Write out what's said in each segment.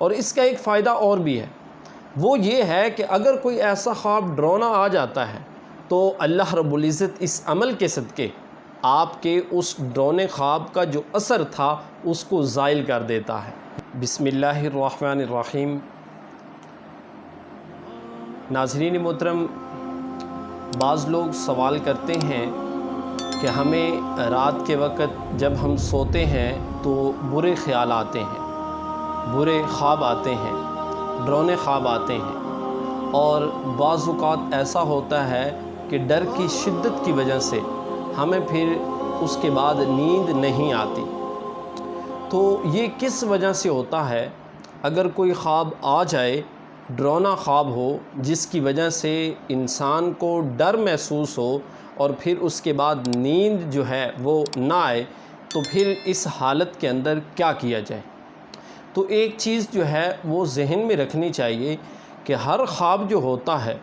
اور اس کا ایک فائدہ اور بھی ہے، وہ یہ ہے کہ اگر کوئی ایسا خواب ڈراؤنا آ جاتا ہے تو اللہ رب العزت اس عمل کے صدقے آپ کے اس ڈراؤنے خواب کا جو اثر تھا اس کو زائل کر دیتا ہے۔ بسم اللہ الرحمن الرحیم۔ ناظرین محترم، بعض لوگ سوال کرتے ہیں کہ ہمیں رات کے وقت جب ہم سوتے ہیں تو برے خیال آتے ہیں، برے خواب آتے ہیں، ڈراؤنے خواب آتے ہیں، اور بعض اوقات ایسا ہوتا ہے کہ ڈر کی شدت کی وجہ سے ہمیں پھر اس کے بعد نیند نہیں آتی۔ تو یہ کس وجہ سے ہوتا ہے؟ اگر کوئی خواب آ جائے، ڈراؤنا خواب ہو جس کی وجہ سے انسان کو ڈر محسوس ہو اور پھر اس کے بعد نیند جو ہے وہ نہ آئے، تو پھر اس حالت کے اندر کیا کیا جائے؟ تو ایک چیز جو ہے وہ ذہن میں رکھنی چاہیے کہ ہر خواب جو ہوتا ہے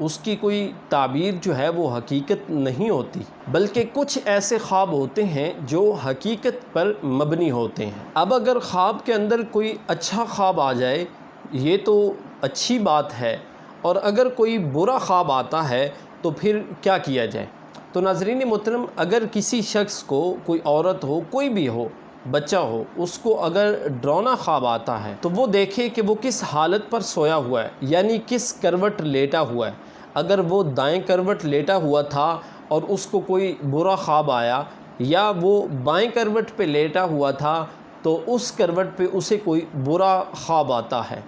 اس کی کوئی تعبیر جو ہے وہ حقیقت نہیں ہوتی، بلکہ کچھ ایسے خواب ہوتے ہیں جو حقیقت پر مبنی ہوتے ہیں۔ اب اگر خواب کے اندر کوئی اچھا خواب آ جائے یہ تو اچھی بات ہے، اور اگر کوئی برا خواب آتا ہے تو پھر کیا کیا جائے؟ تو ناظرین محترم، اگر کسی شخص کو، کوئی عورت ہو، کوئی بھی ہو، بچہ ہو، اس کو اگر ڈراؤنا خواب آتا ہے تو وہ دیکھے کہ وہ کس حالت پر سویا ہوا ہے، یعنی کس کروٹ لیٹا ہوا ہے۔ اگر وہ دائیں کروٹ لیٹا ہوا تھا اور اس کو کوئی برا خواب آیا، یا وہ بائیں کروٹ پہ لیٹا ہوا تھا تو اس کروٹ پہ اسے کوئی برا خواب آتا ہے،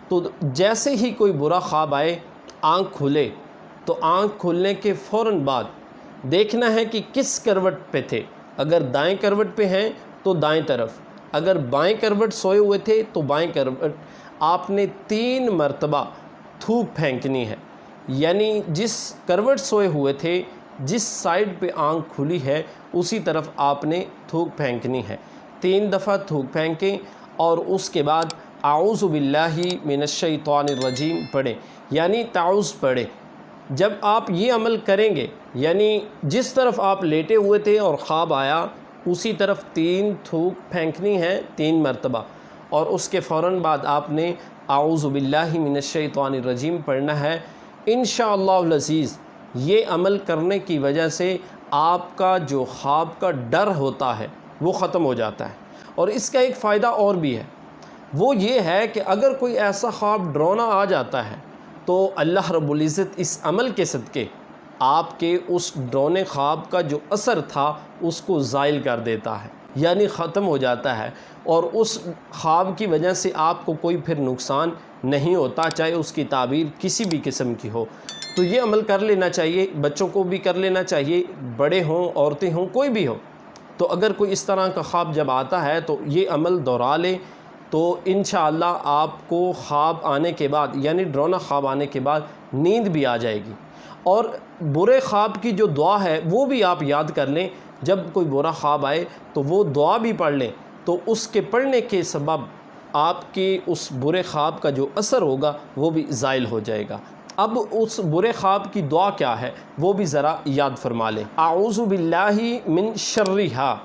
تو جیسے ہی کوئی برا خواب آئے، آنکھ کھلے تو آنکھ کھلنے کے فوراً بعد دیکھنا ہے کہ کس کروٹ پہ تھے۔ اگر دائیں کروٹ پہ ہیں تو دائیں طرف، اگر بائیں کروٹ سوئے ہوئے تھے تو بائیں کروٹ آپ نے 3 مرتبہ تھوک پھینکنی ہے، یعنی جس کروٹ سوئے ہوئے تھے، جس سائیڈ پہ آنکھ کھلی ہے اسی طرف آپ نے تھوک پھینکنی ہے۔ 3 دفعہ تھوک پھینکیں اور اس کے بعد اعوذ باللہ من الشیطان الرجیم پڑھیں، یعنی تعوذ پڑھیں۔ جب آپ یہ عمل کریں گے، یعنی جس طرف آپ لیٹے ہوئے تھے اور خواب آیا اسی طرف 3 تھوک پھینکنی ہے 3 مرتبہ، اور اس کے فوراً بعد آپ نے اعوذ باللہ من الشیطان الرجیم پڑھنا ہے۔ انشاءاللہ العزیز یہ عمل کرنے کی وجہ سے آپ کا جو خواب کا ڈر ہوتا ہے وہ ختم ہو جاتا ہے، اور اس کا ایک فائدہ اور بھی ہے، وہ یہ ہے کہ اگر کوئی ایسا خواب ڈراؤنا آ جاتا ہے تو اللہ رب العزت اس عمل کے صدقے آپ کے اس ڈراؤنے خواب کا جو اثر تھا اس کو زائل کر دیتا ہے، یعنی ختم ہو جاتا ہے، اور اس خواب کی وجہ سے آپ کو کوئی پھر نقصان نہیں ہوتا، چاہے اس کی تعبیر کسی بھی قسم کی ہو۔ تو یہ عمل کر لینا چاہیے، بچوں کو بھی کر لینا چاہیے، بڑے ہوں، عورتیں ہوں، کوئی بھی ہو۔ تو اگر کوئی اس طرح کا خواب جب آتا ہے تو یہ عمل دہرا لے، تو انشاءاللہ آپ کو خواب آنے کے بعد، یعنی ڈراؤنا خواب آنے کے بعد نیند بھی آ جائے گی۔ اور برے خواب کی جو دعا ہے وہ بھی آپ یاد کر لیں، جب کوئی برا خواب آئے تو وہ دعا بھی پڑھ لیں، تو اس کے پڑھنے کے سبب آپ کے اس برے خواب کا جو اثر ہوگا وہ بھی زائل ہو جائے گا۔ اب اس برے خواب کی دعا کیا ہے وہ بھی ذرا یاد فرما لیں۔ اعوذ باللہ من شرھا،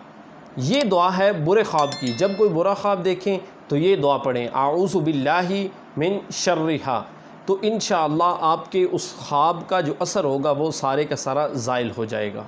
یہ دعا ہے برے خواب کی۔ جب کوئی برا خواب دیکھیں تو یہ دعا پڑھیں، اعوذ باللہ من شرھا، تو انشاءاللہ آپ کے اس خواب کا جو اثر ہوگا وہ سارے کا سارا زائل ہو جائے گا۔